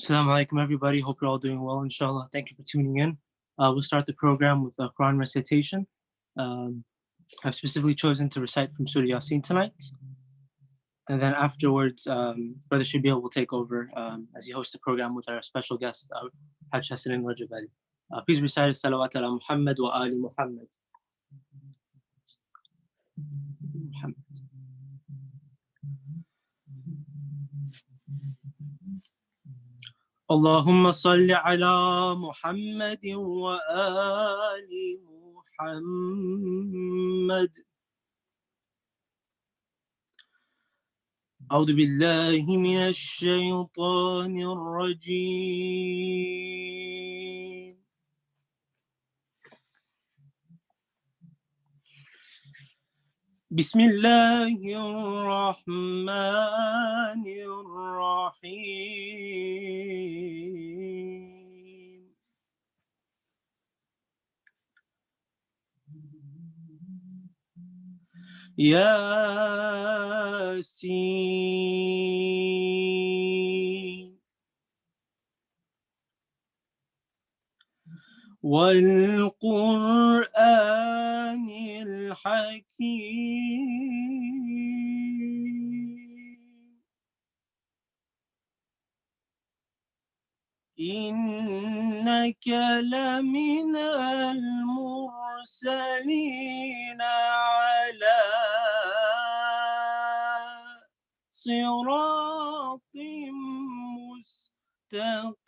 Assalamu alaikum, everybody. Hope you're all doing well, inshallah. Thank you for tuning in. We'll start the program with a Quran recitation. I've specifically chosen to recite from Surah Yasin tonight. And then afterwards, Brother Shabir will take over as he hosts the program with our special guest, Hajj Hassanain Rajabali. Please recite Salawat ala Muhammad wa Ali Muhammad. اللهم صل على محمد وآل محمد. أعوذ بالله من الشيطان الرجيم. بسم الله الرحمن الرحيم. ياسين والقرآن الحكيم إنك لمن المرسلين على صراط مستقيم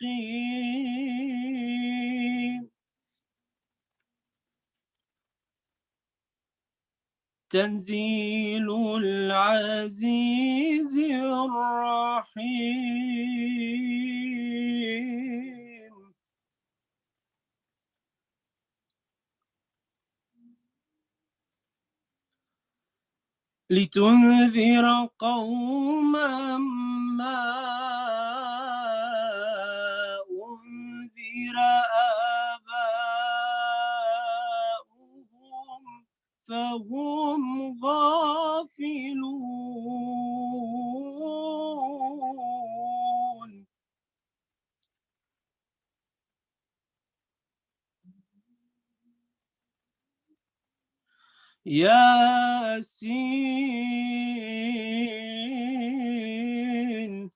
تنزيل العزيز الرحيم لتنذر قوما ما أنذر آباؤهم فهم غافلون ياسين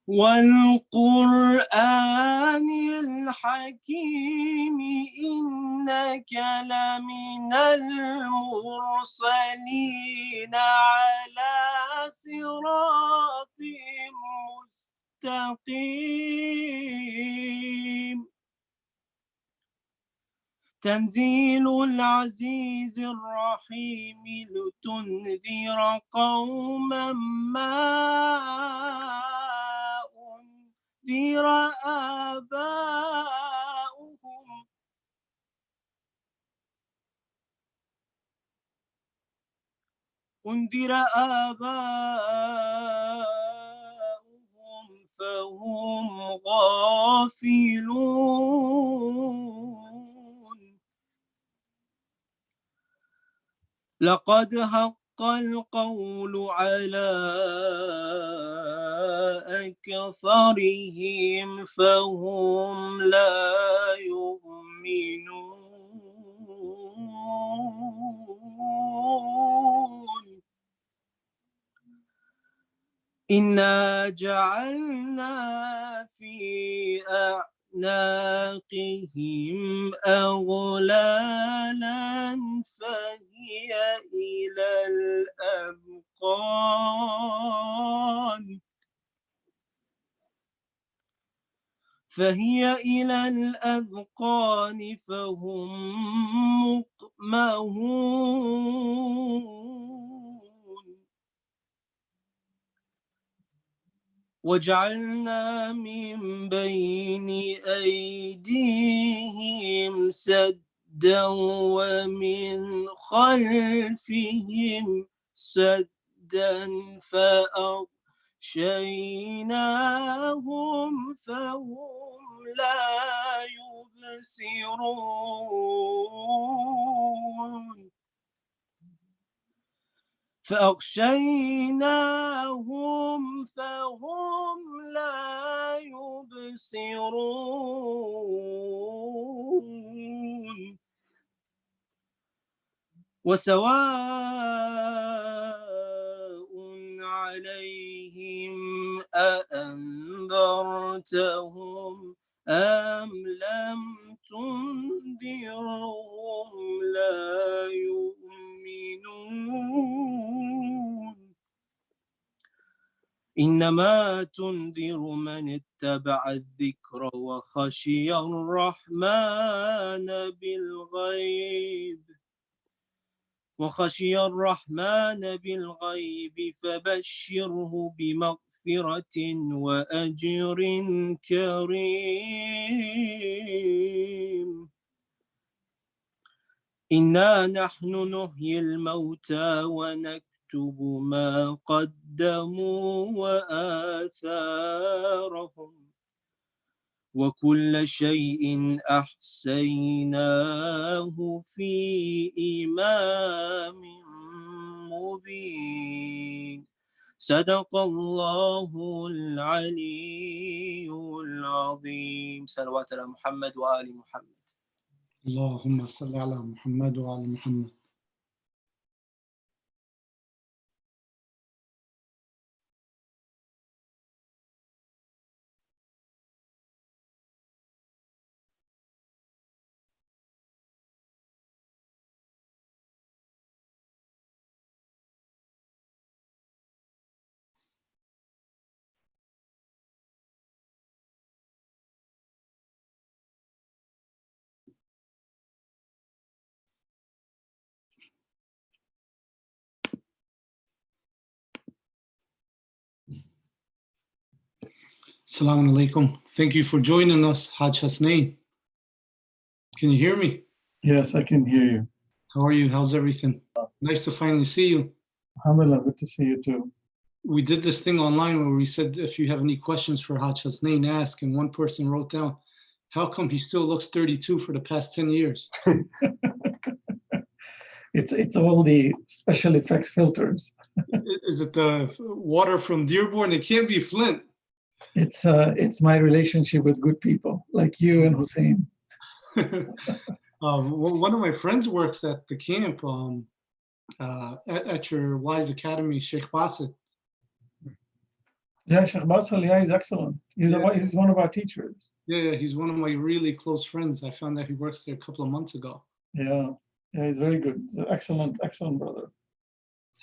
والقرآن الحكيم إنك لمن المرسلين على صراط مستقيم تنزيل العزيز الرحيم لتنذر قوما ما أنذر آباؤهم فهم غافلون لقد حق القول على أكثرهم فهم لا يؤمنون إنا جعلنا في أعناقهم أغلالا فهي إلى الأذقان فهم مقمحون وجعلنا من بين أيديهم سدا ومن خلفهم سدا فأغشيناهم فهم لا يبصرون فأغشيناهم فهم لا يبصرون وسواء عليهم أأنذرتهم أم لم تنذرهم لا يؤمنون إنما تنذر من اتبع الذكر وخشي الرحمن بالغيب فبشره بمغفرة وأجر كريم إنا نحن نحيي الموتى ونكتب ما قدموا وآثارهم وكل شيء أحصيناه في إمام مبين صدق الله العلي العظيم صلوات على محمد وآل محمد اللهم صل على محمد وعلى محمد. Assalamu alaikum. Thank you for joining us, Hajj Hassanain. Can you hear me? Yes, I can hear you. How are you? How's everything? Nice to finally see you. Alhamdulillah, good to see you too. We did this thing online where we said if you have any questions for Hajj Hassanain, ask. And one person wrote down, how come he still looks 32 for the past 10 years? It's all the special effects filters. Is it the water from Dearborn? It can't be Flint. It's my relationship with good people like you and Hussein. One of my friends works at the camp at your Wise Academy, Sheikh Bassett. Yeah, Sheikh Basel, yeah, he's excellent. He's one of our teachers. Yeah, he's one of my really close friends. I found that he works there a couple of months ago. Yeah, he's very good. He's an excellent brother.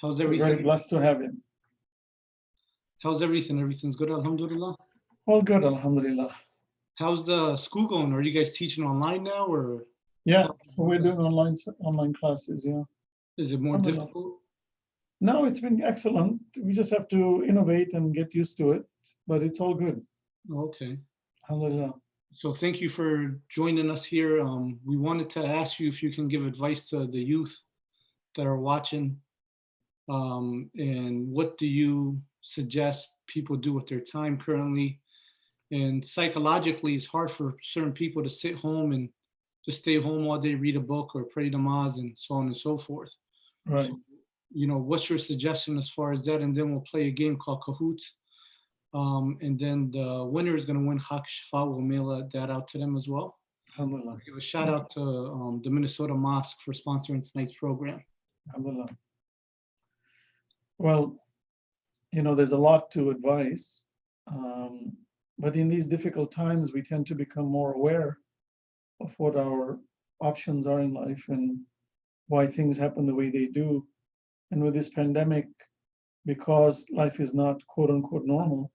How's We're everything? very blessed to have him. How's everything? Everything's good, alhamdulillah? All good, alhamdulillah. How's the school going? Are you guys teaching online now, or? Yeah, so we're doing online classes, yeah. Is it more difficult? No, it's been excellent. We just have to innovate and get used to it, but it's all good. Okay. Alhamdulillah. So thank you for joining us here. We wanted to ask you if you can give advice to the youth that are watching, and what do you suggest people do with their time currently? And psychologically, it's hard for certain people to sit home and just stay home all day, read a book or pray namaz and so on and so forth. Right. So, what's your suggestion as far as that? And then we'll play a game called Kahoot. And then the winner is going to win Haq Shifa. We'll mail that out to them as well. Alhamdulillah. Give a shout out to the Minnesota Mosque for sponsoring tonight's program. Alhamdulillah. Well, there's a lot to advise. But in these difficult times, we tend to become more aware of what our options are in life and why things happen the way they do. And with this pandemic, because life is not quote unquote normal,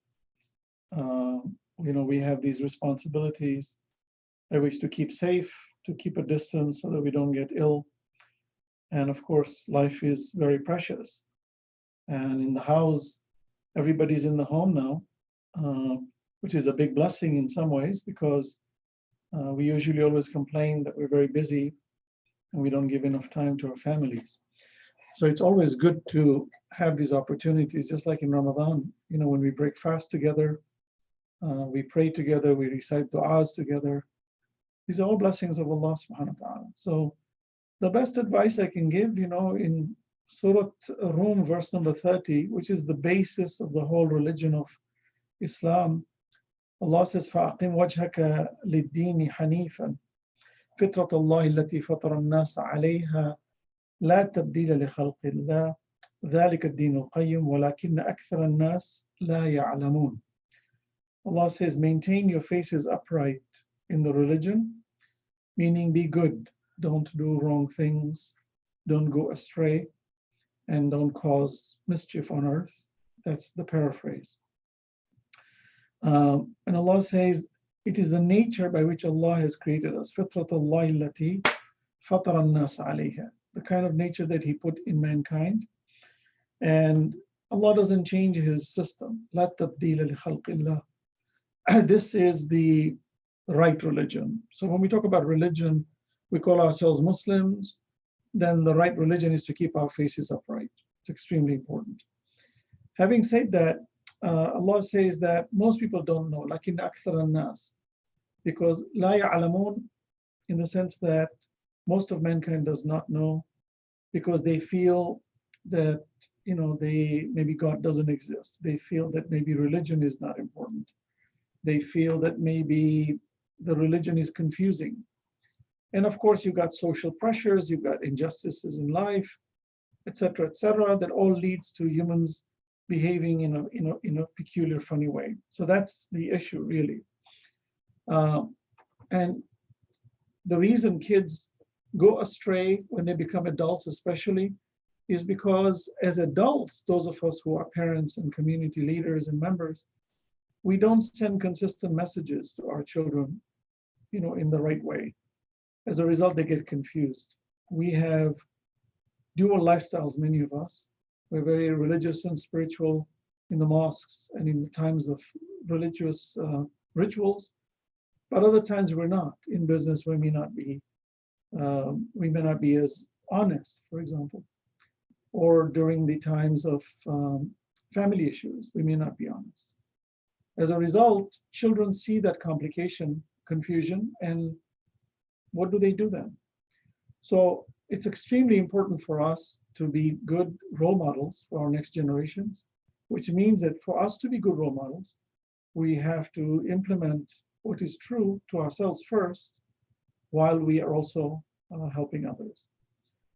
we have these responsibilities. I wish to keep safe, to keep a distance so that we don't get ill. And of course, life is very precious. And in the house, everybody's in the home now, which is a big blessing in some ways, because we usually always complain that we're very busy and we don't give enough time to our families. So it's always good to have these opportunities, just like in Ramadan, when we break fast together, we pray together, we recite du'as together. These are all blessings of Allah subhanahu wa ta'ala. So the best advice I can give, in Surah Rum, verse number 30, which is the basis of the whole religion of Islam. Allah says, فَأَقِمْ وَجْهَكَ لِلدِّينِ حَنِيفًا فِطْرَةَ اللَّهِ الَّتِي فَطَرَ النَّاسَ عَلَيْهَا لَا تَبْدِيلَ لِخَلْقِ اللَّهِ ذَلِكَ الدِّينُ الْقَيِّمُ وَلَكِنَّ أَكْثَرَ النَّاسِ لَا يَعْلَمُونَ. Allah says, maintain your faces upright in the religion, meaning be good. Don't do wrong things. Don't go astray. And don't cause mischief on earth. That's the paraphrase. And Allah says, it is the nature by which Allah has created us. فِطْرَةَ اللَّهِ الَّتِي فَطَرَ النَّاسَ عَلَيْهَا. The kind of nature that He put in mankind. And Allah doesn't change His system. لَا تَبْدِيلَ لِخَلْقِ اللَّهِ. This is the right religion. So when we talk about religion, we call ourselves Muslims. Then the right religion is to keep our faces upright. It's extremely important. Having said that, Allah says that most people don't know, لَكِنَّ أَكْثَرَ النَّاسِ, because لَا يَعْلَمُونَ, in the sense that most of mankind does not know, because they feel that, maybe God doesn't exist. They feel that maybe religion is not important. They feel that maybe the religion is confusing. And of course, you've got social pressures, you've got injustices in life, etc., that all leads to humans behaving in a peculiar, funny way. So that's the issue, really. And the reason kids go astray when they become adults, especially, is because as adults, those of us who are parents and community leaders and members, we don't send consistent messages to our children, in the right way. As a result, they get confused. We have dual lifestyles, many of us. We're very religious and spiritual in the mosques and in the times of religious rituals, but other times we're not. In business, we may not be as honest, for example, or during the times of family issues, we may not be honest. As a result, children see that complication, confusion, and what do they do then? So it's extremely important for us to be good role models for our next generations, which means that for us to be good role models, we have to implement what is true to ourselves first, while we are also helping others.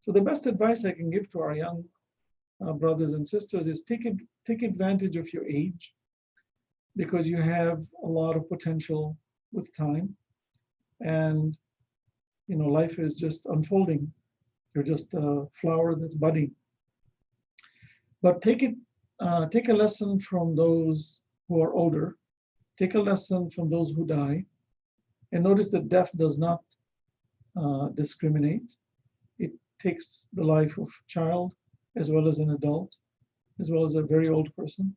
So the best advice I can give to our young brothers and sisters is take advantage of your age, because you have a lot of potential with time, and life is just unfolding. You're just a flower that's budding. But take a lesson from those who are older. Take a lesson from those who die, and notice that death does not discriminate. It takes the life of a child, as well as an adult, as well as a very old person.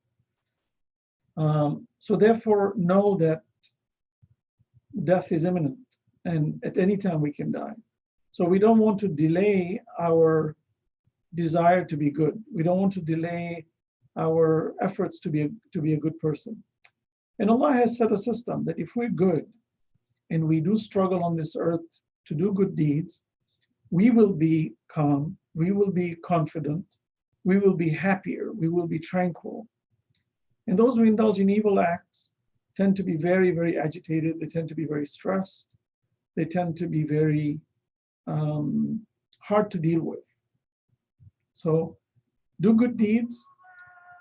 So therefore, know that death is imminent, and at any time we can die. So we don't want to delay our desire to be good. We don't want to delay our efforts to be a good person. And Allah has set a system that if we're good and we do struggle on this earth to do good deeds, we will be calm, we will be confident, we will be happier, we will be tranquil. And those who indulge in evil acts tend to be very, very agitated. They tend to be very stressed. They tend to be very hard to deal with. So do good deeds,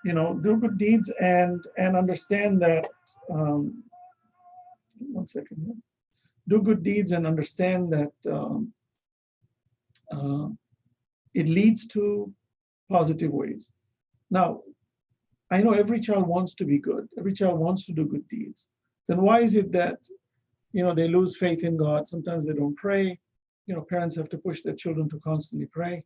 do good deeds and understand that, one second here. Do good deeds and understand that it leads to positive ways. Now, I know every child wants to be good. Every child wants to do good deeds. Then why is it that, they lose faith in God? Sometimes they don't pray. Parents have to push their children to constantly pray.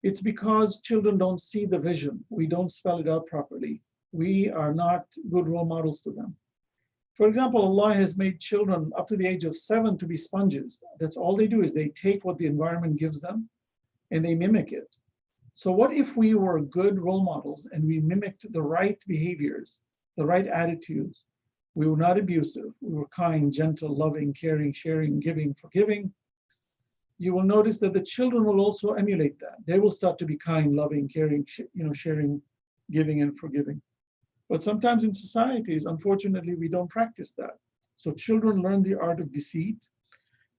It's because children don't see the vision. We don't spell it out properly. We are not good role models to them. For example, Allah has made children up to the age of 7 to be sponges. That's all they do, is they take what the environment gives them and they mimic it. So what if we were good role models and we mimicked the right behaviors, the right attitudes? We were not abusive. We were kind, gentle, loving, caring, sharing, giving, forgiving. you will notice that the children will also emulate that. They will start to be kind, loving, caring, sharing, giving, and forgiving. But sometimes in societies, unfortunately, we don't practice that. So children learn the art of deceit.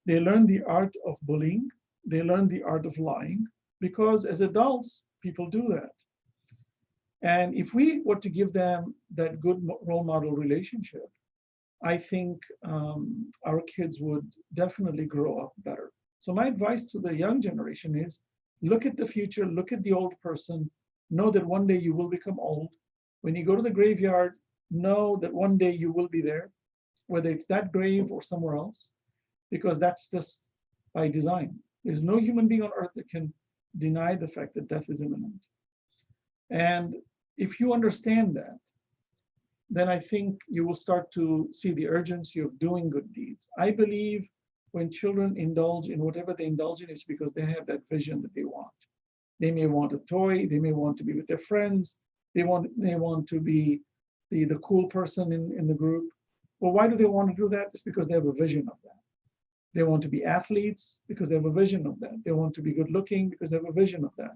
They learn the art of bullying. They learn the art of lying, because as adults, people do that. And if we were to give them that good role model relationship, I think our kids would definitely grow up better. So my advice to the young generation is, look at the future, look at the old person, know that one day you will become old. When you go to the graveyard, know that one day you will be there, whether it's that grave or somewhere else, because that's just by design. There's no human being on earth that can deny the fact that death is imminent. And if you understand that, then I think you will start to see the urgency of doing good deeds. I believe when children indulge in whatever they indulge in, it's because they have that vision that they want. They may want a toy, they may want to be with their friends, they want to be the cool person in the group. Well, why do they want to do that? It's because they have a vision of that. They want to be athletes because they have a vision of that. They want to be good looking because they have a vision of that.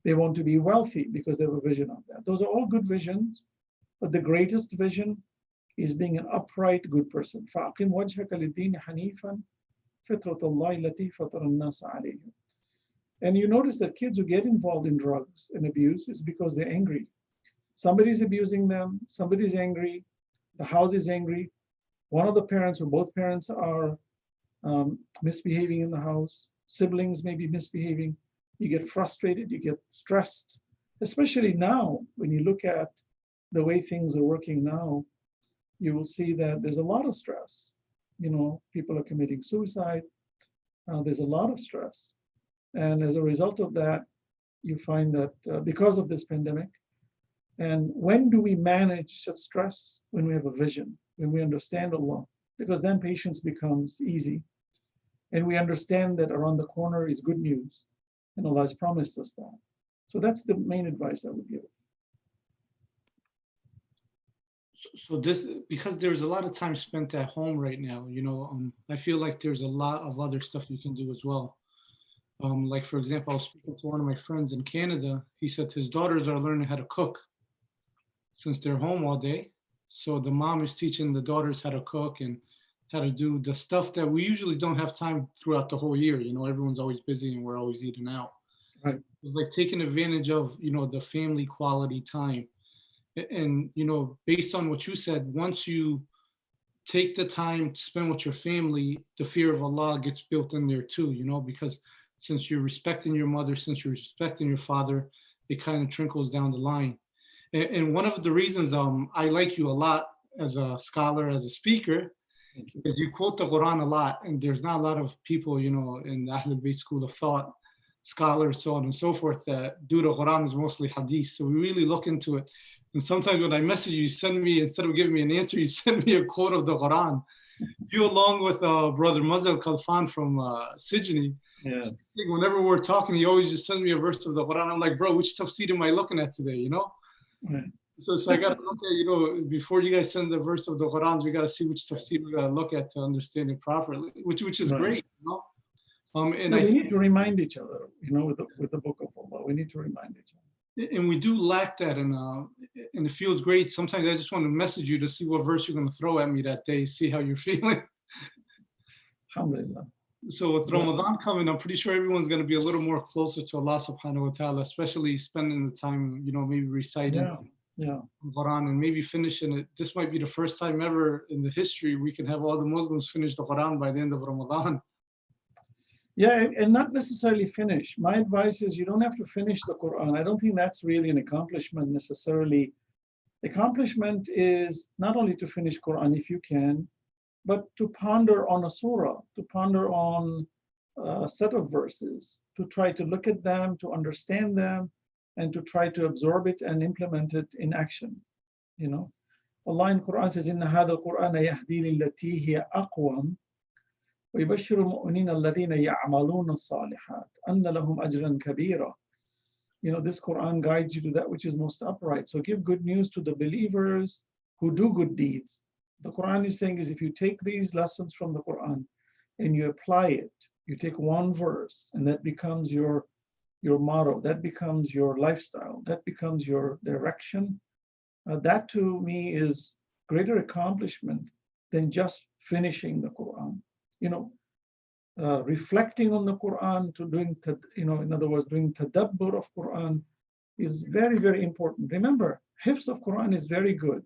They want to be wealthy because they have a vision of that. Those are all good visions, but the greatest vision is being an upright, good person. فَأَقِمْ وَجْهَكَ لِلدِّينِ حَنِيفًا فِطْرَةَ اللَّهِ الَّتِي فَطَرَ النَّاسَ عَلَيْهَا. And you notice that kids who get involved in drugs and abuse is because they're angry. Somebody's abusing them, somebody's angry, the house is angry, one of the parents or both parents are misbehaving in the house, siblings may be misbehaving, you get frustrated, you get stressed, especially now when you look at the way things are working now, you will see that there's a lot of stress. People are committing suicide, there's a lot of stress. And as a result of that, you find that because of this pandemic, and when do we manage such stress? When we have a vision, when we understand Allah, because then patience becomes easy. And we understand that around the corner is good news, and Allah has promised us that. So that's the main advice I would give. So this, because there's a lot of time spent at home right now, I feel like there's a lot of other stuff you can do as well. Like for example, I was speaking to one of my friends in Canada. He said his daughters are learning how to cook since they're home all day. So the mom is teaching the daughters how to cook and how to do the stuff that we usually don't have time throughout the whole year. Everyone's always busy and we're always eating out. Right. It's like taking advantage of, the family quality time. And, based on what you said, once you take the time to spend with your family, the fear of Allah gets built in there too, because since you're respecting your mother, since you're respecting your father, it kind of trickles down the line. And one of the reasons I like you a lot as a scholar, as a speaker, is you quote the Quran a lot, and there's not a lot of people, in the Ahlul Bayt school of thought, scholars, so on and so forth, that do the Quran is mostly hadith. So we really look into it. And sometimes when I message you, send me, instead of giving me an answer, you send me a quote of the Quran. You along with brother Mazal Khalfan from Sijni, Yes. Whenever we're talking, he always just sends me a verse of the Quran. I'm like, bro, which tafsir am I looking at today, Right. So I got to look at, before you guys send the verse of the Quran, we got to see which tafsir we got to look at to understand it properly, which is Right. great, And we need to remind each other, with the book of Allah, we need to remind each other. And we do lack that, and it feels great. Sometimes I just want to message you to see what verse you're going to throw at me that day, see how you're feeling. Alhamdulillah. So with Ramadan coming, I'm pretty sure everyone's going to be a little more closer to Allah subhanahu wa ta'ala, especially spending the time, maybe reciting the Quran and maybe finishing it. This might be the first time ever in the history we can have all the Muslims finish the Quran by the end of Ramadan. Yeah, and not necessarily finish. My advice is you don't have to finish the Quran. I don't think that's really an accomplishment necessarily. Accomplishment is not only to finish Quran if you can, but to ponder on a surah, to ponder on a set of verses, to try to look at them, to understand them, and to try to absorb it and implement it in action. Allah in Quran says, "Inna hadha al-Quran yahdi lillati hiya aqwam." ويبشر المؤمنين الذين يعملون الصالحات أن لهم أجرا كبيرا. This Quran guides you to that which is most upright. So give good news to the believers who do good deeds. The Quran is saying is if you take these lessons from the Quran and you apply it You take one verse and that becomes your motto, that becomes your lifestyle, that becomes your direction. That to me is greater accomplishment than just finishing the Quran. You know, reflecting on the Quran to doing, in other words, doing tadabbur of Quran is very, very important. Remember, hifz of Quran is very good.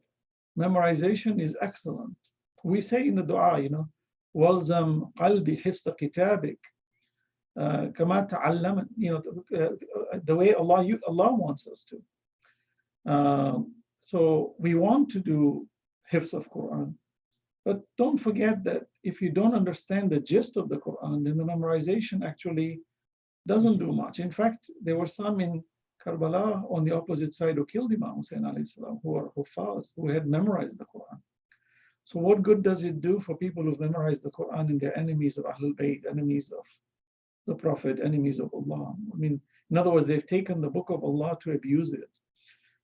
Memorization is excellent. We say in the dua, walzam qalbi hifz kitabik, kama ta'allaman, the way Allah wants us to. So we want to do hifz of Quran. But don't forget that if you don't understand the gist of the Quran, then the memorization actually doesn't do much. In fact, there were some in Karbala on the opposite side who killed Imam Hussein alayhi salam, who are Huffaz, who had memorized the Quran. So what good does it do for people who've memorized the Quran and they're enemies of Ahlul Bayt, enemies of the Prophet, enemies of Allah? I mean, in other words, they've taken the book of Allah to abuse it.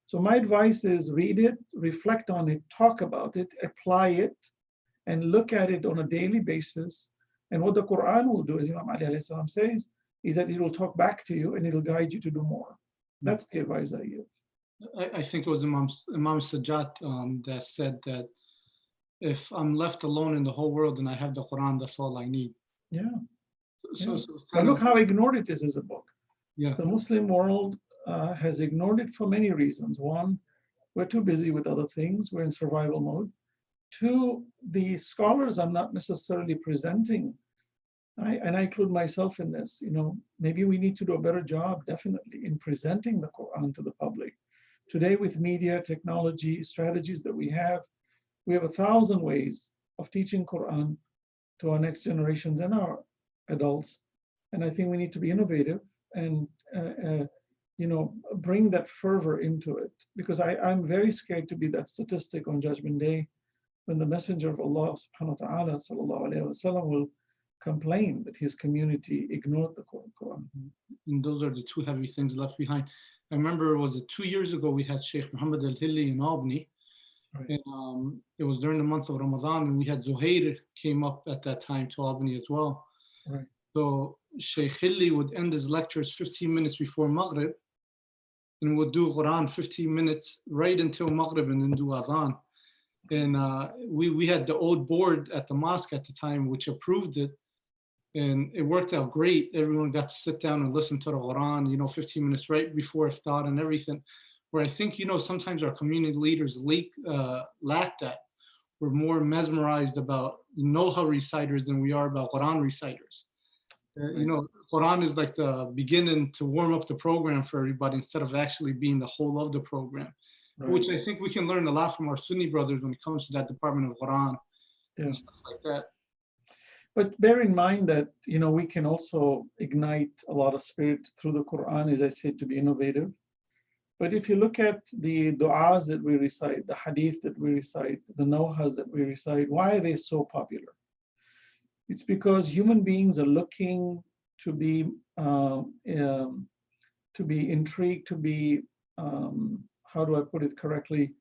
So my advice is read it, reflect on it, talk about it, apply it, and look at it on a daily basis. And what the Quran will do, as Imam Ali alayhi salam says, is that it will talk back to you and it will guide you to do more. That's the advice I give. I think it was Imam Sajjad that said that if I'm left alone in the whole world and I have the Quran, that's all I need. Yeah. So But look how ignored it is as a book. Yeah. The Muslim world has ignored it for many reasons. One, we're too busy with other things. We're in survival mode. Two, the scholars are not necessarily presenting. And I include myself in this. Maybe we need to do a better job, definitely, in presenting the Quran to the public. Today, with media, technology, strategies that we have 1,000 ways of teaching Quran to our next generations and our adults. And I think we need to be innovative and bring that fervor into it. Because I'm very scared to be that statistic on Judgment Day when the Messenger of Allah subhanahu wa ta'ala sallallahu alayhi wa sallam will complain that his community ignored the Quran. And those are the two heavy things left behind. I remember, was it 2 years ago, we had Sheikh Muhammad al-Hilli in Albany. Right. And it was during the month of Ramadan, and we had Zuhair came up at that time to Albany as well. Right. So Sheikh Hilli would end his lectures 15 minutes before Maghrib, and would do Quran 15 minutes right until Maghrib and then do Adhan. And we had the old board at the mosque at the time, which approved it. And it worked out great. Everyone got to sit down and listen to the Quran, 15 minutes right before iftar and everything. Where I think, sometimes our community leaders lack that. We're more mesmerized about Noha reciters than we are about Quran reciters. Quran is like the beginning to warm up the program for everybody instead of actually being the whole of the program. Right. Which I think we can learn a lot from our Sunni brothers when it comes to that department of Quran and stuff like that. But bear in mind that, we can also ignite a lot of spirit through the Quran, as I said, to be innovative. But if you look at the du'as that we recite, the hadith that we recite, the nohas that we recite, why are they so popular? It's because human beings are looking to be intrigued, to be, how do I put it correctly?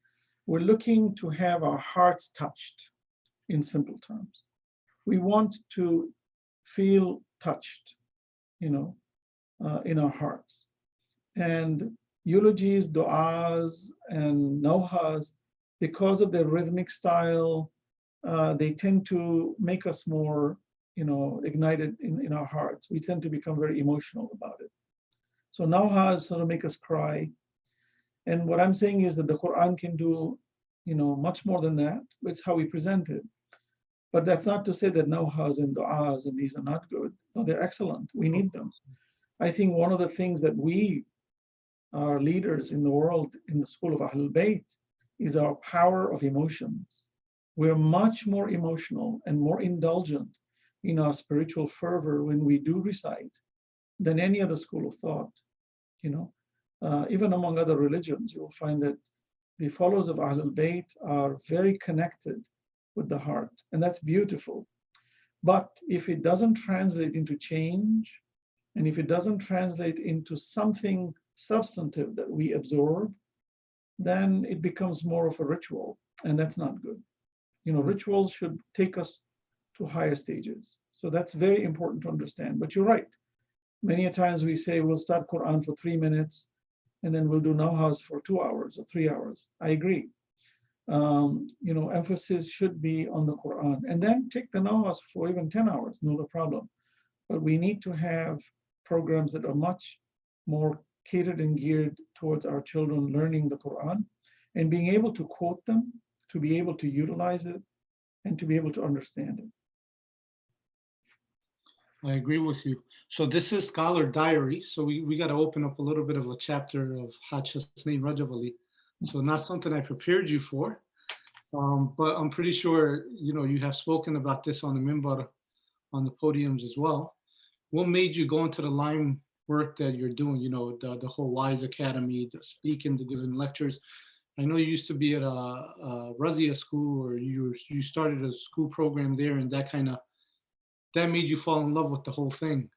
We're looking to have our hearts touched, in simple terms. We want to feel touched, in our hearts. And eulogies, du'as, and nohas, because of their rhythmic style, they tend to make us more, ignited in our hearts. We tend to become very emotional about it. So nohas sort of make us cry. And what I'm saying is that the Quran can do, much more than that. It's how we present it. But that's not to say that nohas and du'as and these are not good. No, they're excellent. We need them. I think one of the things that we, our leaders in the world, in the school of Ahlul Bayt, is our power of emotions. We're much more emotional and more indulgent in our spiritual fervor when we do recite than any other school of thought. Even among other religions, you will find that the followers of Ahlul Bayt are very connected with the heart, and that's beautiful. But if it doesn't translate into change, and if it doesn't translate into something substantive that we absorb, then it becomes more of a ritual, and that's not good. Rituals should take us to higher stages. So that's very important to understand. But you're right. Many a times we say we'll start Quran for 3 minutes and then we'll do nawaz for 2 hours or 3 hours. I agree. Emphasis should be on the Quran, and then take the nawaz for even 10 hours, no problem. But we need to have programs that are much more catered and geared towards our children learning the Quran and being able to quote them, to be able to utilize it, and to be able to understand it. I agree with you. So this is Scholar Diary. So we got to open up a little bit of a chapter of Hajj Hassanain Rajabali. So not something I prepared you for, but I'm pretty sure, you have spoken about this on the minbar, on the podiums as well. What made you go into the line work that you're doing, the whole Wise Academy, the speaking, the giving lectures? I know you used to be at a Razia school, or you started a school program there, and that made you fall in love with the whole thing.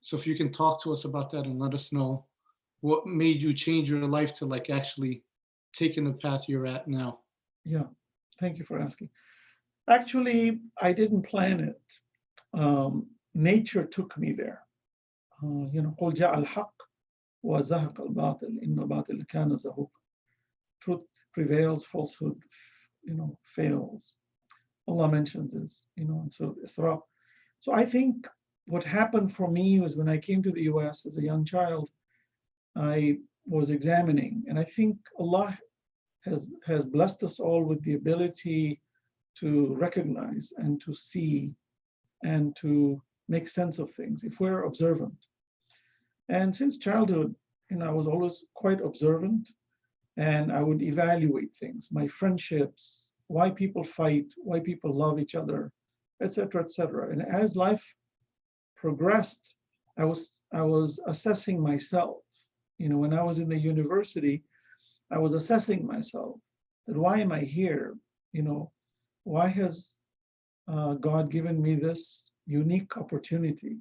So if you can talk to us about that and let us know what made you change your life to actually taking the path you're at now. Yeah, thank you for asking. Actually, I didn't plan it. Nature took me there. قُلْ جَاءَ الْحَقُّ وَزَهَقَ الْبَاطِلُ إِنَّ الْبَاطِلَ كَانَ زَهُوقًا. Truth prevails, falsehood, fails. Allah mentions this, in Surah Isra. So I think what happened for me was when I came to the US as a young child, I was examining, and I think Allah has blessed us all with the ability to recognize and to see and to make sense of things if we're observant. And since childhood, I was always quite observant, and I would evaluate things, my friendships, why people fight, why people love each other, etc., etc. And as life progressed, I was assessing myself. When I was in the university, I was assessing myself, that why am I here? Why has God given me this unique opportunity?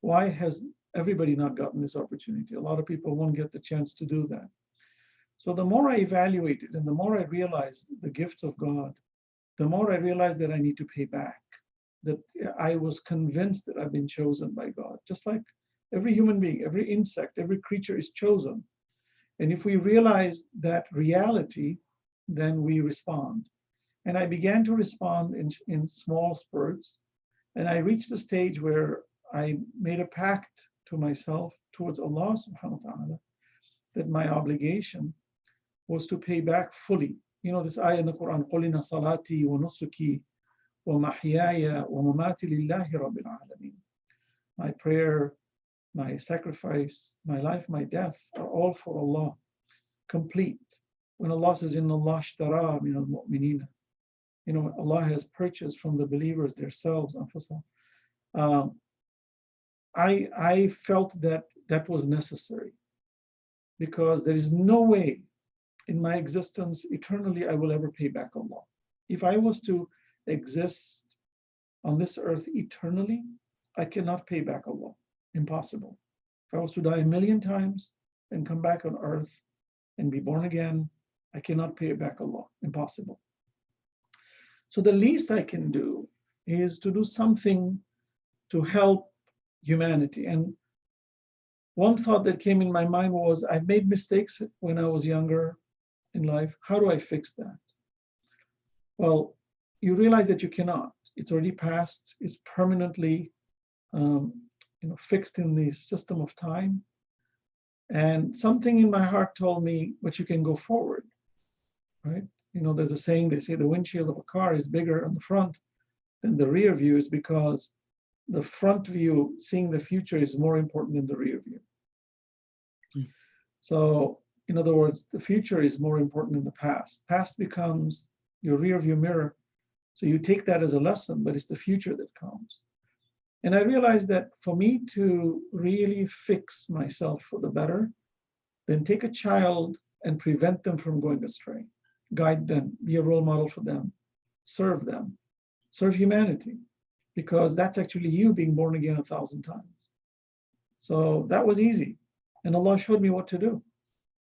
Why has everybody not gotten this opportunity? A lot of people won't get the chance to do that. So the more I evaluated and the more I realized the gifts of God, the more I realized that I need to pay back, that I was convinced that I've been chosen by God, just like every human being, every insect, every creature is chosen. And if we realize that reality, then we respond. And I began to respond in small spurts. And I reached a stage where I made a pact to myself towards Allah subhanahu wa ta'ala that my obligation was to pay back fully. This ayah in the Quran, قُلْ إِنَّ صَلَاتِي وَنُسُكِي وَمَحْيَايَ وَمَمَاتِي لِلَّهِ رَبِّ الْعَالَمِينَ. My prayer, my sacrifice, my life, my death are all for Allah, complete. When Allah says, إِنَّ اللَّهَ اشْتَرَىٰ مِنَ الْمُؤْمِنِينَ, Allah has purchased from the believers themselves. I felt that was necessary, because there is no way in my existence eternally I will ever pay back Allah. If I was to exist on this earth eternally, I cannot pay back Allah. Impossible. If I was to die 1,000,000 times and come back on earth and be born again, I cannot pay back Allah. Impossible. So the least I can do is to do something to help humanity. And one thought that came in my mind was, I've made mistakes when I was younger in life. How do I fix that? Well, you realize that you cannot. It's already past. It's permanently fixed in the system of time. And something in my heart told me, but you can go forward, right? There's a saying, they say the windshield of a car is bigger on the front than the rear view, is because the front view, seeing the future, is more important than the rear view. So, in other words, the future is more important than the past. Past becomes your rear view mirror. So you take that as a lesson, but it's the future that counts. And I realized that for me to really fix myself for the better, then take a child and prevent them from going astray. Guide them, be a role model for them, serve humanity, because that's actually you being born again 1,000 times. So that was easy. And Allah showed me what to do.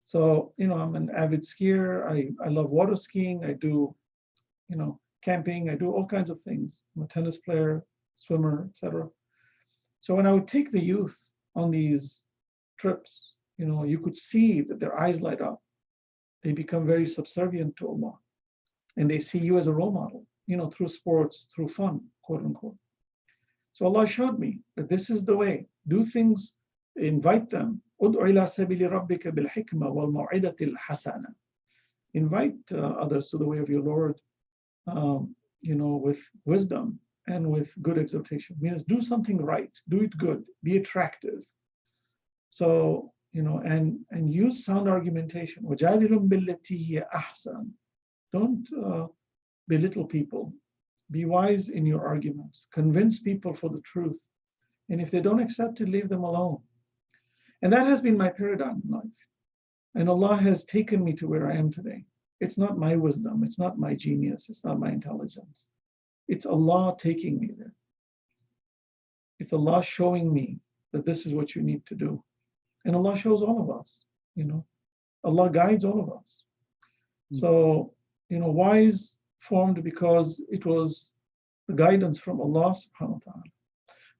So, I'm an avid skier. I love water skiing. I do, camping. I do all kinds of things. I'm a tennis player. swimmer, etc. So when I would take the youth on these trips, you could see that their eyes light up. They become very subservient to Allah. And they see you as a role model, through sports, through fun, quote unquote. So Allah showed me that this is the way. Do things, invite them. Invite others to the way of your Lord, with wisdom and with good exhortation. Means do something right, do it good, be attractive. So, and use sound argumentation. Don't belittle people. Be wise in your arguments. Convince people for the truth. And if they don't accept it, leave them alone. And that has been my paradigm in life. And Allah has taken me to where I am today. It's not my wisdom. It's not my genius. It's not my intelligence. It's Allah taking me there. It's Allah showing me that this is what you need to do. And Allah shows all of us, Allah guides all of us. So, wise formed because it was the guidance from Allah subhanahu wa ta'ala.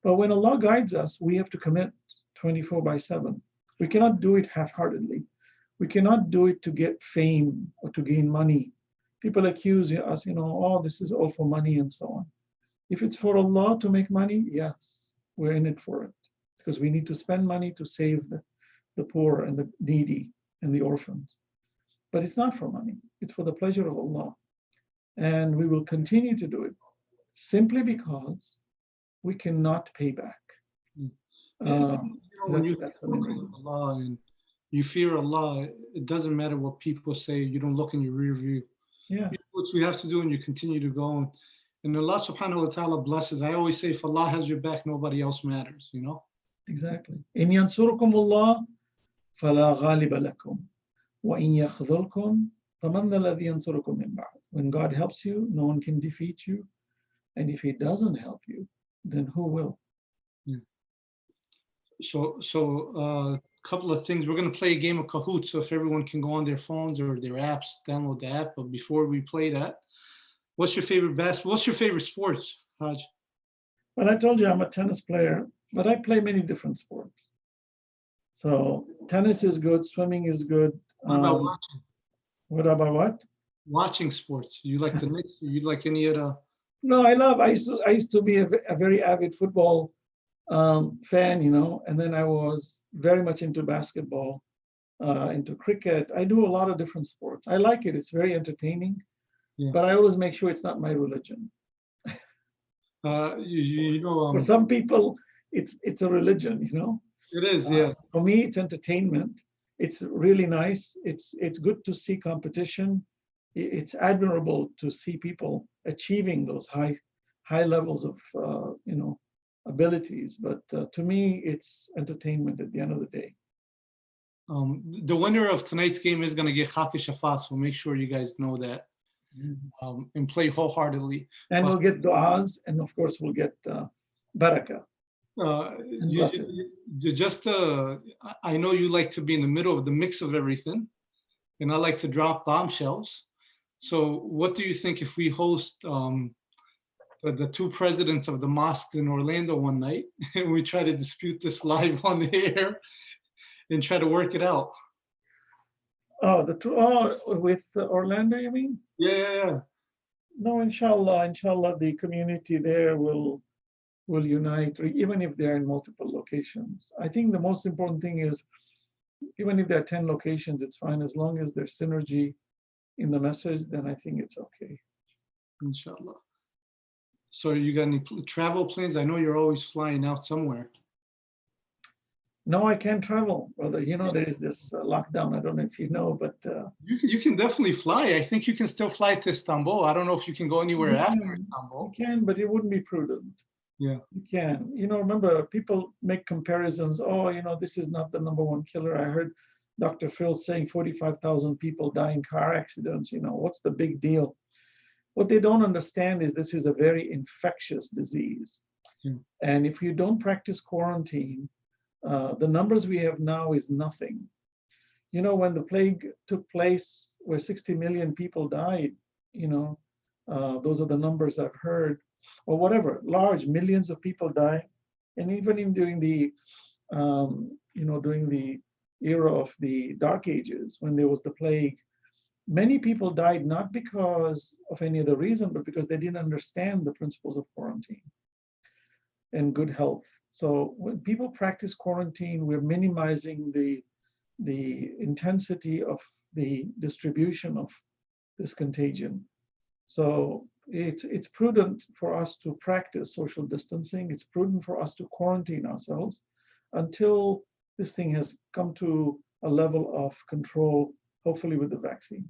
But when Allah guides us, we have to commit 24/7. We cannot do it half-heartedly. We cannot do it to get fame or to gain money. People accuse us, oh, this is all for money and so on. If it's for Allah to make money, yes, we're in it for it. Because we need to spend money to save the poor and the needy and the orphans. But it's not for money. It's for the pleasure of Allah. And we will continue to do it simply because we cannot pay back. When you that's Allah and you fear Allah, it doesn't matter what people say. You don't look in your rear view. Yeah. You do what you have to do and you continue to go. And Allah subhanahu wa ta'ala blesses. I always say, if Allah has your back, nobody else matters, Exactly. إن ينصركم الله فلا غالب لكم وإن يخذلكم فمن الذي ينصركم من بعد. When God helps you, no one can defeat you. And if He doesn't help you, then who will? Yeah. So couple of things. We're going to play a game of Kahoot. So if everyone can go on their phones or their apps, download the app. But before we play that, what's your favorite basketball? What's your favorite sports, Hajj? Well, I told you I'm a tennis player, but I play many different sports. So tennis is good, swimming is good. What about watching? What about what? Watching sports. You like the Knicks? Or you like any other? No, I used to be a very avid football fan, and then I was very much into basketball, into cricket. I do a lot of different sports. I like it. It's very entertaining, but I always make sure it's not my religion. For some people, it's a religion, It is, yeah. For me, it's entertainment. It's really nice. It's good to see competition. It's admirable to see people achieving those high levels of abilities. But to me, it's entertainment at the end of the day. The winner of tonight's game is going to get Khaki Shafa, so make sure you guys know that. And play wholeheartedly. And we'll get du'as, and of course we'll get barakah. I know you like to be in the middle of the mix of everything, and I like to drop bombshells. So what do you think if we host the two presidents of the mosques in Orlando one night, and we try to dispute this live on the air and try to work it out? With Orlando, you mean? Yeah. No, inshallah, the community there will unite, even if they're in multiple locations. I think the most important thing is, even if there are 10 locations, it's fine. As long as there's synergy in the message, then I think it's okay. Inshallah. So you got any travel plans? I know you're always flying out somewhere. No, I can't travel, brother. There is this lockdown. I don't know if you know, but you can definitely fly. I think you can still fly to Istanbul. I don't know if you can go anywhere after Istanbul. You can, but it wouldn't be prudent. Yeah, you can. Remember, people make comparisons. This is not the #1 killer. I heard Dr. Phil saying 45,000 people die in car accidents. What's the big deal? What they don't understand is this is a very infectious disease. And if you don't practice quarantine, the numbers we have now is nothing. When the plague took place, where 60 million people died, those are the numbers I've heard. or whatever, large millions of people die. And even during the, during the era of the Dark Ages, when there was the plague, many people died not because of any other reason, but because they didn't understand the principles of quarantine and good health. So when people practice quarantine, we're minimizing the intensity of the distribution of this contagion. So it's prudent for us to practice social distancing. It's prudent for us to quarantine ourselves until this thing has come to a level of control, hopefully with the vaccine.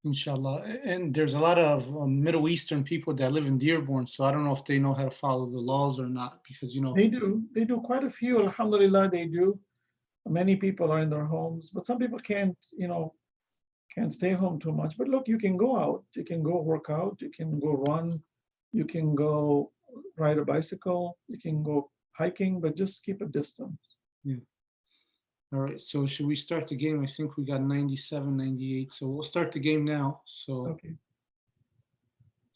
Inshallah. And there's a lot of Middle Eastern people that live in Dearborn, so I don't know if they know how to follow the laws or not, because, you know. They do quite a few, alhamdulillah, they do. Many people are in their homes, but some people can't stay home too much. But look, you can go out, you can go work out, you can go run, you can go ride a bicycle, you can go hiking, but just keep a distance. Yeah. All right, so should we start the game? I think we got 97, 98, so we'll start the game now. So, Okay.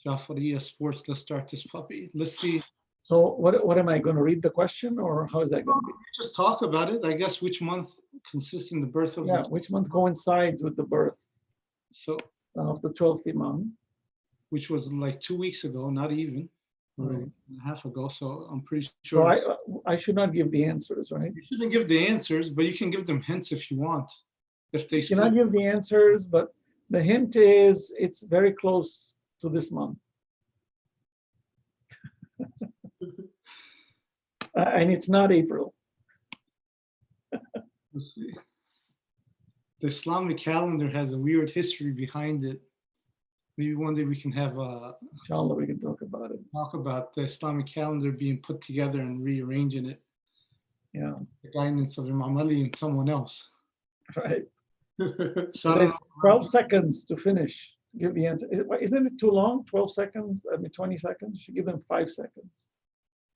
Jafariya Sports, let's start this puppy. Let's see. So what am I going to read the question, or how is that going to be? Just talk about it. I guess which month consists in the birth of Yeah, which month coincides with the birth so of the 12th Imam? which was like 2 weeks ago, not even, or Right. a half ago. So I'm pretty So sure. I should not give the answers, right? You shouldn't give the answers, but you can give them hints if you want. If they You cannot give the answers, but the hint is it's very close to this month. And it's not April. Let's see. The Islamic calendar has a weird history behind it. Maybe one day we can have Inshallah, we can talk about it. talk about the Islamic calendar being put together and rearranging it. Yeah, The guidance of Imam Ali and someone else. right. So So there's 12 seconds to finish. Give the answer. Isn't it too long? 12 seconds? I mean, 20 seconds? You should give them 5 seconds.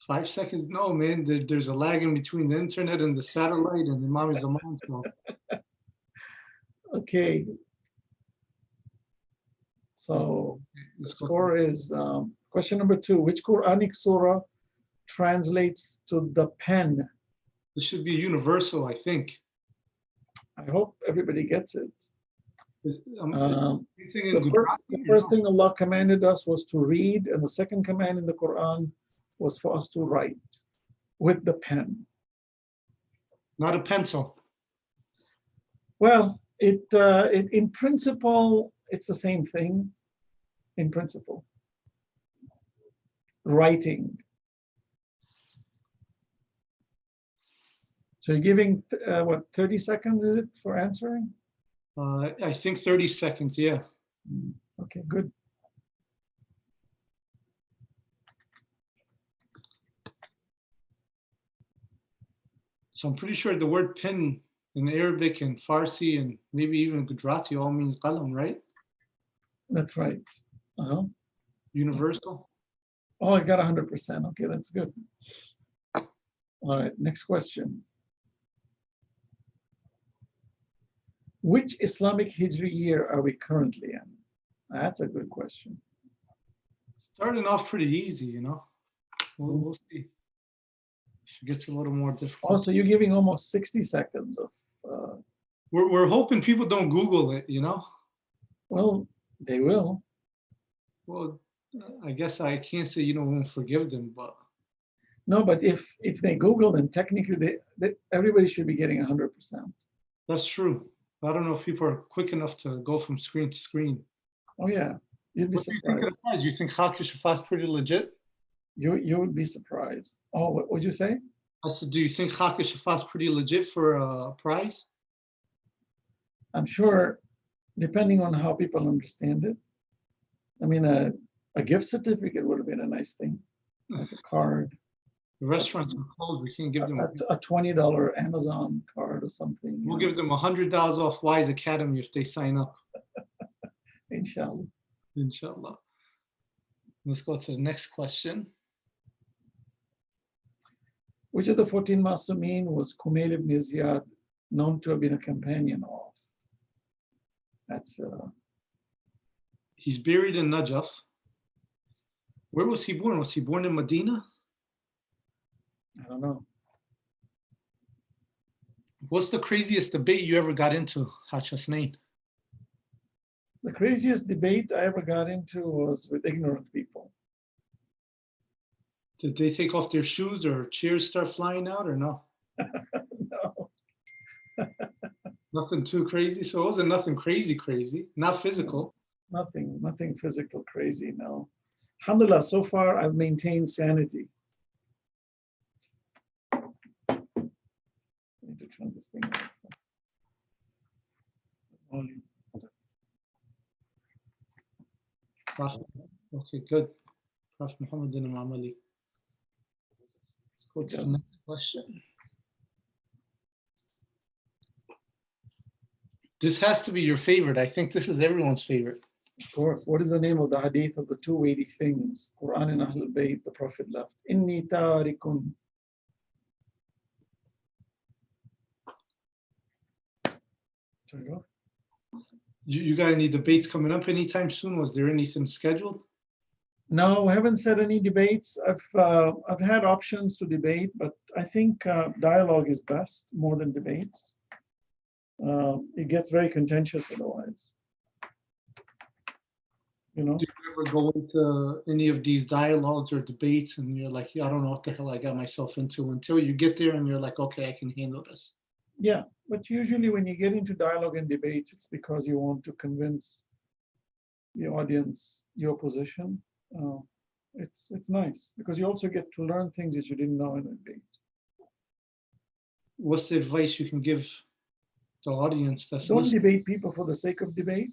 5 seconds? No, man. There's a lag in between the internet and the satellite, and Imam is a monster. Okay. So the score is question number 2. Which Quranic surah translates to the pen? This should be universal, I think. I hope everybody gets it. Anything in The Gujarati, first thing Allah commanded us was to read, and the second command in the Quran was for us to write with the pen. not a pencil. Well, it in principle, it's the same thing. In principle, writing. So you're giving what, 30 seconds is it for answering? I think 30 seconds, yeah. Okay, good. So I'm pretty sure the word pen in Arabic and Farsi and maybe even Gujarati all means qalam, right? That's right. Uh-huh. Universal. Oh, I got 100%. Okay, that's good. All right, next question. Which Islamic Hijri year are we currently in? That's a good question. Starting off pretty easy, you know. We'll see. It gets a little more difficult. Also, you're giving almost 60 seconds of. We're hoping people don't Google it, you know. Well, they will. Well, I guess I can't say you won't forgive them, but No, but if they Google, then technically everybody should be getting 100%. that's true. I don't know if people are quick enough to go from screen to screen. Oh yeah, you'd be What do you think of surprised. the prize? You think Haqq Shafa is pretty legit? You would be surprised. Oh, what would you say? I said, do you think Haqq Shafa is pretty legit for a prize? I'm sure, depending on how people understand it. I mean, a gift certificate would have been a nice thing, like a card, The restaurants are closed. We can't give them. a $20 Amazon card or something. We'll give them $100 off Wise Academy if they sign up. Inshallah. Inshallah. Let's go to the next question. Which of the 14 Masumin was Kumail ibn Ziyad known to have been a companion of? That's He's buried in Najaf. Where was he born? Was he born in Medina? I don't know. What's the craziest debate you ever got into, Hajj Hassanain? The craziest debate I ever got into was with ignorant people. Did they take off their shoes or chairs start flying out or no? No, Nothing too crazy. So it wasn't nothing crazy, not physical. nothing physical crazy, no. Alhamdulillah, so far I've maintained sanity. I need to turn this thing off. Okay, good. Prophet Muhammad and Imam Ali. Let's go to the next question. This has to be your favorite. I think this is everyone's favorite. Of course. What is the name of the hadith of the two weighty things? Quran and Ahlul Bayt, the Prophet left. Inni tarikun. You got any debates coming up anytime soon? Was there anything scheduled? No, I haven't said any debates. I've had options to debate, but I think dialogue is best more than debates. It gets very contentious otherwise. You know? Do you ever go into any of these dialogues or debates and you're like, yeah, I don't know what the hell I got myself into until you get there and you're like, okay, I can handle this. Yeah, but usually when you get into dialogue and debates, it's because you want to convince the audience your position. It's nice because you also get to learn things that you didn't know in a debate. What's the advice you can give the audience that's Don't listening? debate people for the sake of debate.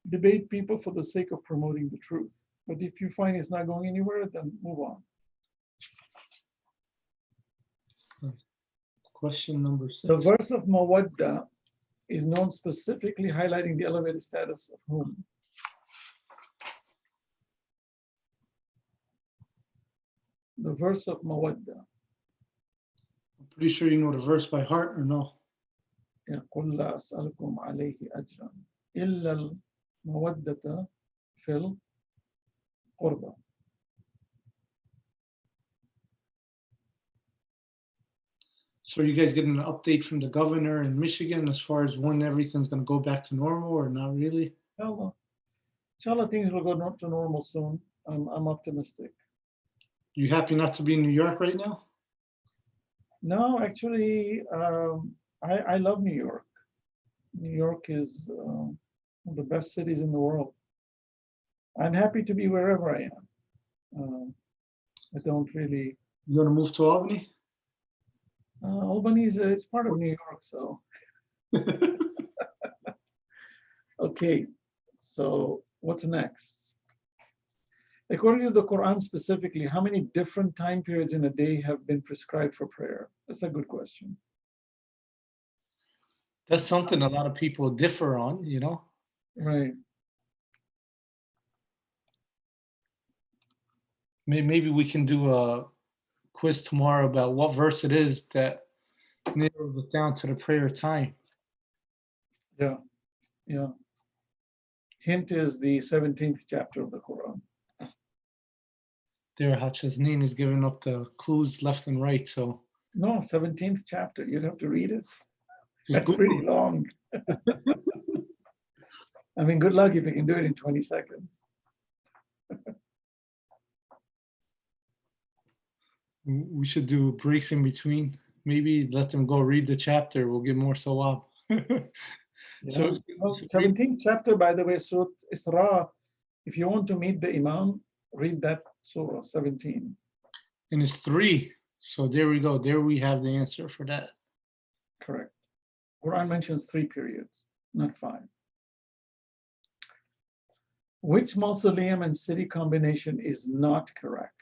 Debate people for the sake of promoting the truth. But if you find it's not going anywhere, then move on. Question number 6. The verse of Mawadda is known specifically highlighting the elevated status of whom? The verse of Mawadda. I'm pretty sure you know the verse by heart or no? Yeah, قُلْ لَا أَسْأَلُكُمْ عَلَيْهِ أَجْرًا إِلَّا الْمَوَدَّةَ فِي الْقُرْبَى. So are you guys getting an update from the governor in Michigan as far as when everything's going to go back to normal or not really? Inshallah, things will go to normal soon. I'm optimistic. You happy not to be in New York right now? No, actually, I love New York. New York is one of the best cities in the world. I'm happy to be wherever I am. I don't really. You want to move to Albany? Albany is part of New York, so. Okay, so what's next? According to the Quran specifically, how many different time periods in a day have been prescribed for prayer? That's a good question. That's something a lot of people differ on, you know? Right. Maybe we can do a quiz tomorrow about what verse it is that narrows it down to the prayer time. Yeah. Hint is the 17th chapter of the Quran. There, Hajj Hassanain is giving up the clues left and right, so. No, 17th chapter. You'd have to read it. Just That's pretty long. I mean, good luck if you can do it in 20 seconds. We should do breaks in between. Maybe let them go read the chapter. We'll get more sawab. So 17th chapter, by the way, Surah Isra. If you want to meet the Imam, read that Surah 17. And it's 3. So there we go. There we have the answer for that. Correct. Quran mentions 3 periods, not 5. Which mausoleum and city combination is not correct?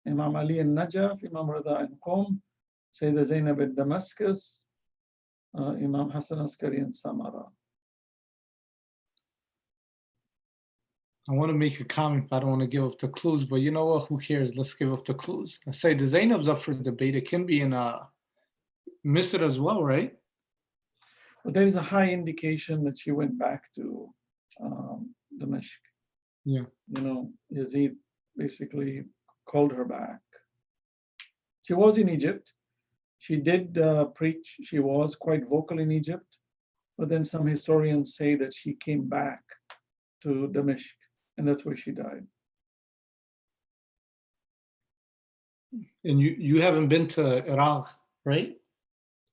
Imam Ali in Najaf, Imam Rida in Qom, Sayyidah Zainab in Damascus, Imam Hassan Askari in Samara. I want to make a comment, but I don't want to give up the clues. But you know what? Who cares? Let's give up the clues. I say the Zainab's up for debate. It can be in Misr as well, right? But there is a high indication that she went back to Damascus. Yeah. You know, Yazid basically called her back. She was in Egypt. She did preach. She was quite vocal in Egypt, but then some historians say that she came back to Damascus, and that's where she died. And you haven't been to Iraq, right?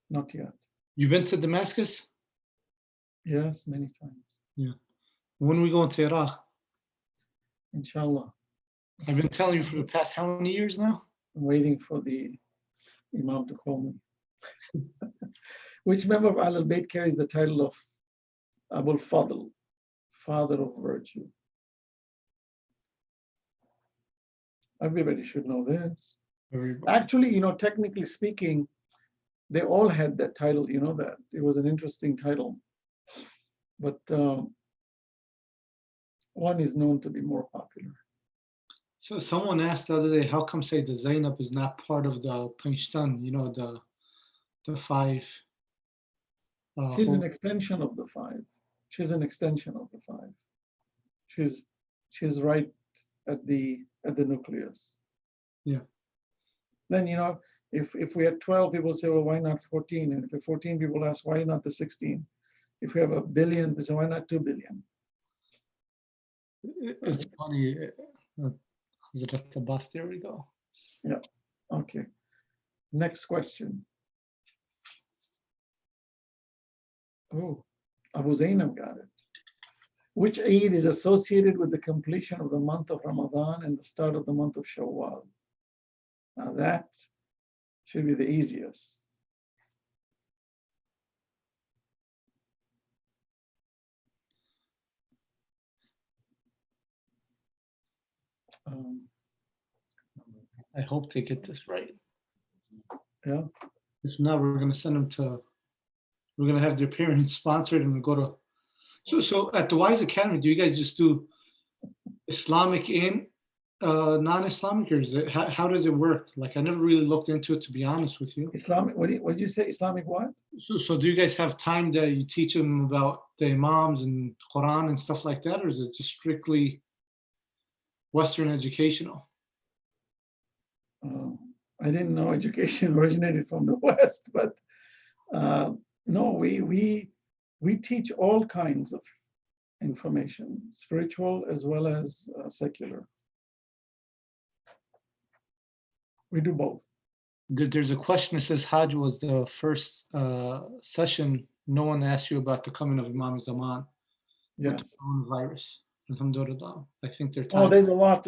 Not yet. You've been to Damascus? Yes, many times. When are we going to Iraq? Inshallah. I've been telling you for the past how many years now? I'm waiting for the Imam to call me. Which member of Ahlul Bayt carries the title of Abul Fadl, father of virtue? Everybody should know this. Actually, technically speaking, they all had that title, that. It was an interesting title. But one is known to be more popular. So someone asked the other day, how come Sayyidah Zainab is not part of the Panchtan, the five? She's an extension of the five. She's an extension of the five. She's right at the nucleus. Yeah. Then if we had 12 people say, well, why not 14? And if 14 people ask, why not the 16? If we have 1 billion, we say, why not 2 billion? It's funny. Hazrat Abbas, there we go. Yeah. Okay. Next question. Oh, Abu Zainab got it. Which Eid is associated with the completion of the month of Ramadan and the start of the month of Shawwal? Now that should be the easiest. I hope they get this right. Yeah. If not, we're going to send them we're going to have their parents sponsored and go to. So at the Wise Academy, do you guys just do Islamic and non-Islamic, or is it, how does it work? Like, I never really looked into it, to be honest with you. Islamic, what did you say? Islamic what? So do you guys have time that you teach them about the Imams and Quran and stuff like that, or is it just strictly Western educational? I didn't know education originated from the West, but no, we teach all kinds of information, spiritual as well as secular. We do both. There's a question that says Hajj was the first session. No one asked you about the coming of Imam Zaman with the Yes. coronavirus. Alhamdulillah. I think they're Oh, there's a lot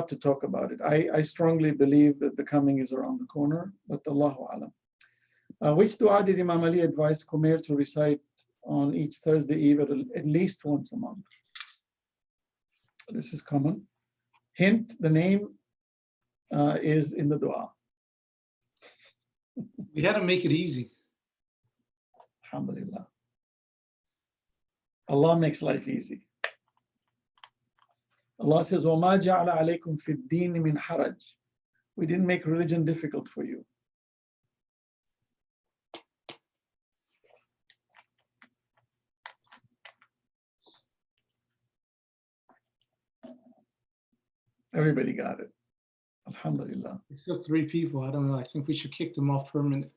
to talk about it. I strongly believe that the coming is around the corner, but Allahu Alam. Which dua did Imam Ali advise Kumair to recite on each Thursday Eve at least once a month? This is common. Hint, the name is in the dua. We had to make it easy. Alhamdulillah. Allah makes life easy. Allah says, وَمَا جَعْلَ عَلَيْكُمْ فِي الدِّينِ مِنْ حَرَجٍ. We didn't make religion difficult for you. Everybody got it. Alhamdulillah. Except 3 people. I don't know. I think we should kick them off permanent.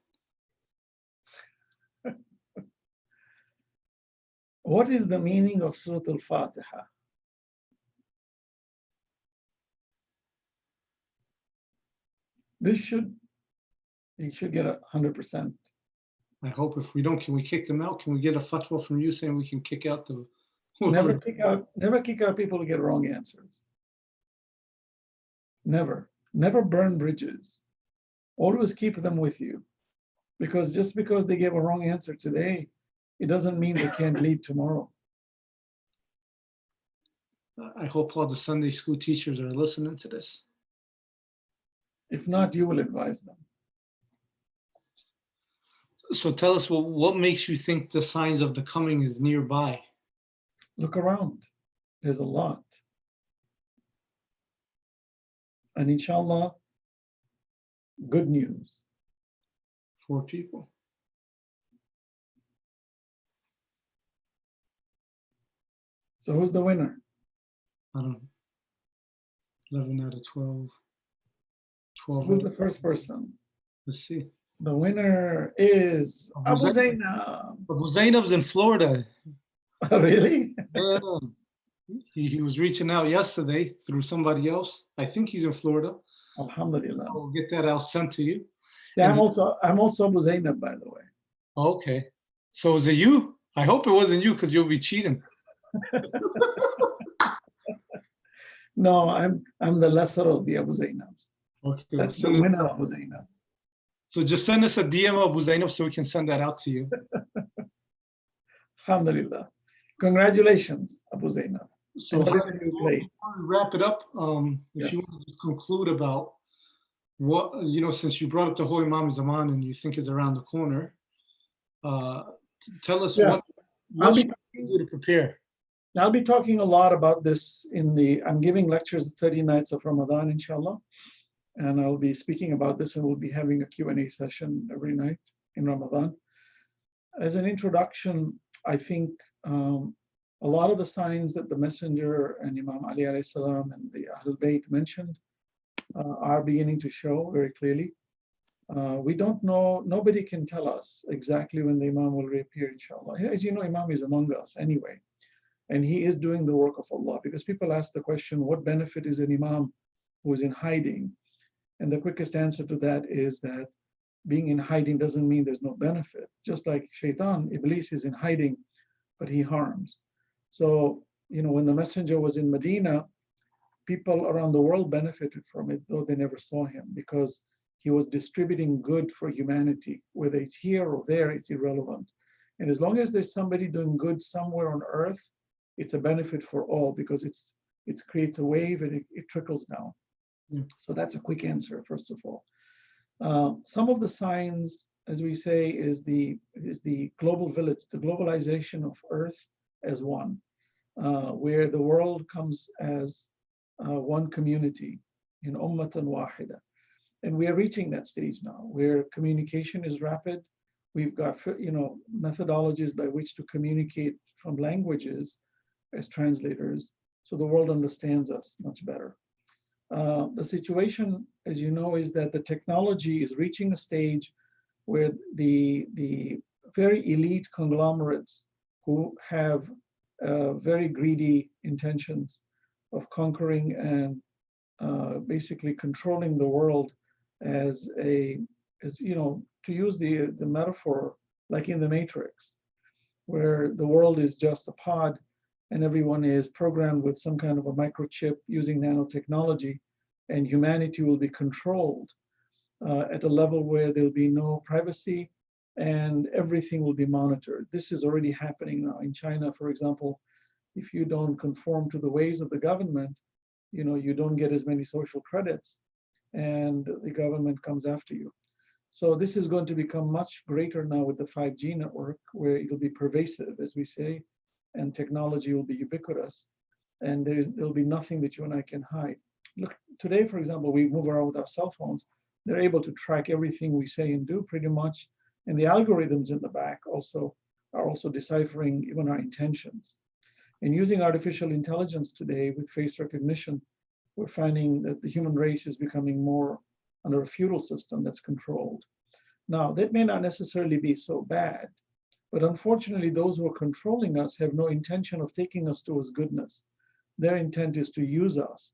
What is the meaning of Surah Al-Fatiha? You should get 100%. I hope if we don't, can we kick them out? Can we get a fatwa from you saying we can kick out the Never kick out people who get wrong answers. Never burn bridges. Always keep them with you. Because just because they gave a wrong answer today, it doesn't mean they can't lead tomorrow. I hope all the Sunday school teachers are listening to this. If not, you will advise them. So tell us, what makes you think the signs of the coming is nearby? Look around. There's a lot. And inshallah, good news. 4 people. So who's the winner? I don't know. 11 out of 12. 12. Who's the first person? Let's see. The winner is Abu Abu Zainab. Abu Zainab's in Florida. Really? Yeah. He was reaching out yesterday through somebody else. I think he's in Florida. Alhamdulillah. I'll get that out sent to you. Yeah, And I'm also Abu Zainab, by the way. okay. So is it you? I hope it wasn't you because you'll be cheating. No, I'm the lesser of the Abu Zainabs. Okay. That's the winner Abu Zainab. So just send us a DM of Abu Zainab so we can send that out to you. Alhamdulillah. Congratulations, Abu Zainab. So And what did you play? before we wrap it up, if you Yes. want to just conclude about what, since you brought up the whole Imam Zaman and you think is around the corner, tell us Yeah. what should we do to prepare? I'll be talking a lot about this I'm giving lectures 30 nights of Ramadan, inshallah. And I'll be speaking about this, and we'll be having a Q&A session every night in Ramadan. As an introduction, I think a lot of the signs that the Messenger and Imam Ali alayhi salam and the Ahlul Bayt mentioned are beginning to show very clearly. We don't know, nobody can tell us exactly when the Imam will reappear, inshallah. As you know, Imam is among us anyway, and he is doing the work of Allah, because people ask the question, what benefit is an Imam who is in hiding? And the quickest answer to that is that being in hiding doesn't mean there's no benefit. Just like Shaitan, Iblis is in hiding, but he harms. So, when the Messenger was in Medina, people around the world benefited from it, though they never saw him, because he was distributing good for humanity. Whether it's here or there, it's irrelevant. And as long as there's somebody doing good somewhere on earth, it's a benefit for all, because it creates a wave and it trickles down. So that's a quick answer, first of all. Some of the signs, as we say, is the global village, the globalization of Earth as one, where the world comes as one community in ummatan wahida. And we are reaching that stage now, where communication is rapid. We've got methodologies by which to communicate from languages as translators, so the world understands us much better. The situation, as you know, is that the technology is reaching a stage where the very elite conglomerates who have very greedy intentions of conquering and basically controlling the world as to use the metaphor, like in the Matrix, where the world is just a pod and everyone is programmed with some kind of a microchip using nanotechnology, and humanity will be controlled at a level where there'll be no privacy and everything will be monitored. This is already happening now in China, for example. If you don't conform to the ways of the government, you don't get as many social credits, and the government comes after you. So this is going to become much greater now with the 5G network, where it'll be pervasive, as we say, and technology will be ubiquitous, and there'll be nothing that you and I can hide. Look, today, for example, we move around with our cell phones. They're able to track everything we say and do pretty much, and the algorithms in the back are also deciphering even our intentions. And using artificial intelligence today with face recognition, we're finding that the human race is becoming more under a feudal system that's controlled. Now, that may not necessarily be so bad, but unfortunately, those who are controlling us have no intention of taking us towards goodness. Their intent is to use us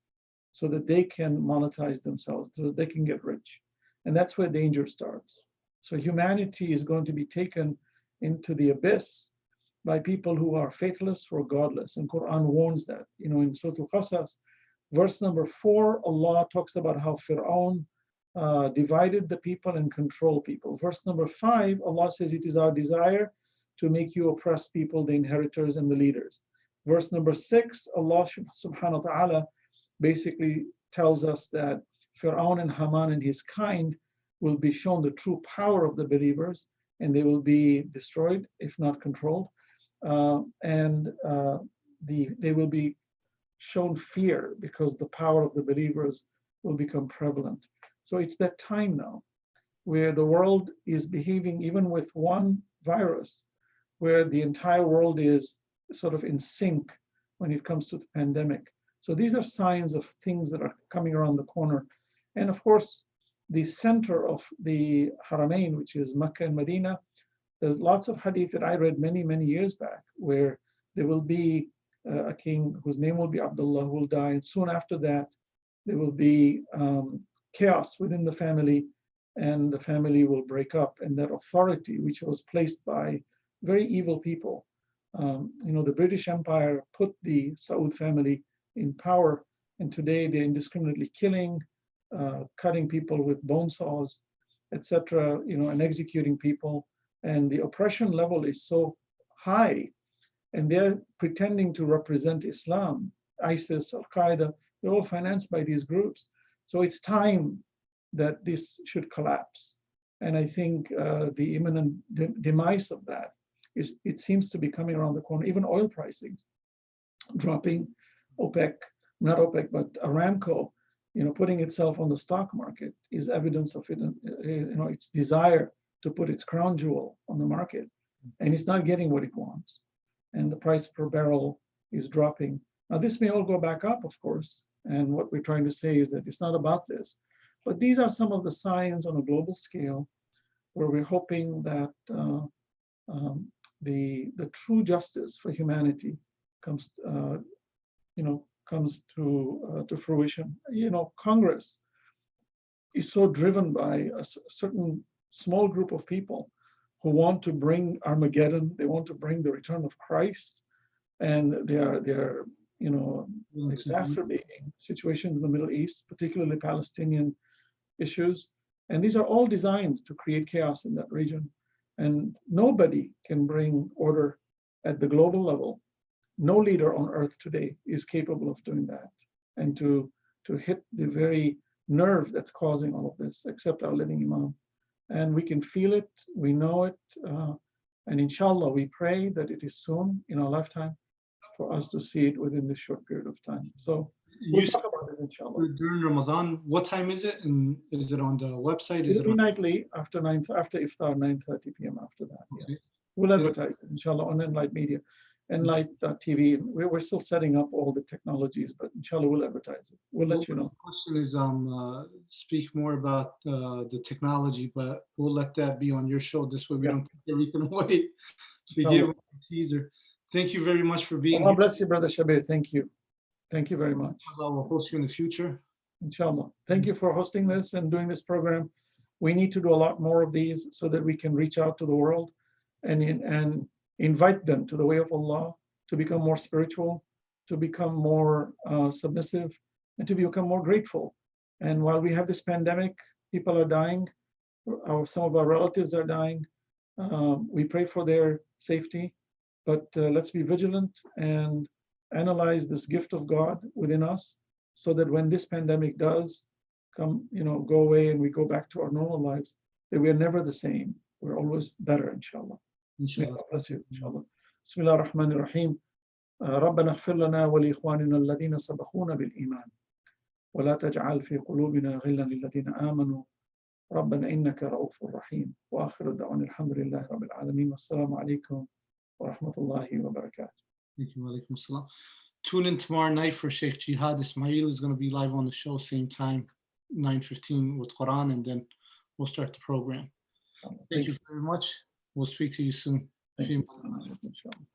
so that they can monetize themselves, so that they can get rich. And that's where danger starts. So humanity is going to be taken into the abyss by people who are faithless or godless. And Quran warns that. In Surah Al-Qasas, verse number 4, Allah talks about how Fir'aun divided the people and controlled people. Verse number 5, Allah says, it is our desire to make you oppress people, the inheritors and the leaders. Verse number 6, Allah subhanahu wa ta'ala basically tells us that Fir'aun and Haman and his kind will be shown the true power of the believers, and they will be destroyed, if not controlled. They will be shown fear, because the power of the believers will become prevalent. So it's that time now where the world is behaving, even with one virus, where the entire world is sort of in sync when it comes to the pandemic. So these are signs of things that are coming around the corner. And of course, the center of the Haramain, which is Mecca and Medina, there's lots of hadith that I read many, many years back, where there will be a king whose name will be Abdullah, who will die. And soon after that, there will be chaos within the family, and the family will break up. And that authority, which was placed by very evil people, the British Empire put the Saud family in power, and today they're indiscriminately killing, cutting people with bone saws, etc., and executing people. And the oppression level is so high, and they're pretending to represent Islam. ISIS, Al-Qaeda, they're all financed by these groups. So it's time that this should collapse. And I think the imminent demise of that is, it seems to be coming around the corner. Even oil pricing dropping, OPEC, not OPEC, but Aramco, putting itself on the stock market is evidence of it, its desire to put its crown jewel on the market, and it's not getting what it wants. And the price per barrel is dropping. Now, this may all go back up, of course. And what we're trying to say is that it's not about this, but these are some of the signs on a global scale where we're hoping that the true justice for humanity comes to fruition. Congress is so driven by a certain small group of people who want to bring Armageddon. They want to bring the return of Christ, and they're exacerbating situations in the Middle East, particularly Palestinian issues. And these are all designed to create chaos in that region. And nobody can bring order at the global level. No leader on earth today is capable of doing that, and to hit the very nerve that's causing all of this, except our living Imam. And we can feel it, we know it, and inshallah, we pray that it is soon in our lifetime for us to see it within this short period of time. So we'll talk about it, inshallah. During Ramadan, what time is it? And is it on the website? It'll be nightly after iftar, 9:30 p.m. after that. Okay. Yes. We'll advertise it, inshallah, on Enlight Media. Enlight.tv. We're still setting up all the technologies, but inshallah, we'll advertise it. We'll let you know. The question is, speak more about the technology, but we'll let that be on your show. This way we don't take everything away. So you gave a teaser. Thank you very much for being Allah here. bless you, Brother Shabir. Thank you. Thank you very much. Allah will host you in the future. Inshallah. Thank you for hosting this and doing this program. We need to do a lot more of these so that we can reach out to the world and invite them to the way of Allah, to become more spiritual, to become more submissive, and to become more grateful. And while we have this pandemic, people are dying. Some of our relatives are dying. We pray for their safety, but let's be vigilant and analyze this gift of God within us, so that when this pandemic does come, go away and we go back to our normal lives, that we are never the same. We're always better, inshallah. Inshallah. Bless you, inshallah. Bismillah ar-Rahman ar-Rahim. ربنا اغفر لنا ولإخواننا الذين سبقونا بالإيمان ولا تجعل في قلوبنا غلا للذين آمنوا ربنا إنك رؤوف رحيم وآخر دعوانا الحمد لله رب العالمين والسلام عليكم ورحمة الله وبركاته. Thank you. Walaikum assalam. Tune in tomorrow night for Sheikh Jihad Ismail is going to be live on the show, same time, 9:15 with Quran, and then we'll start the program. Thank you very much. We'll speak to you soon. Thank you so much, inshallah.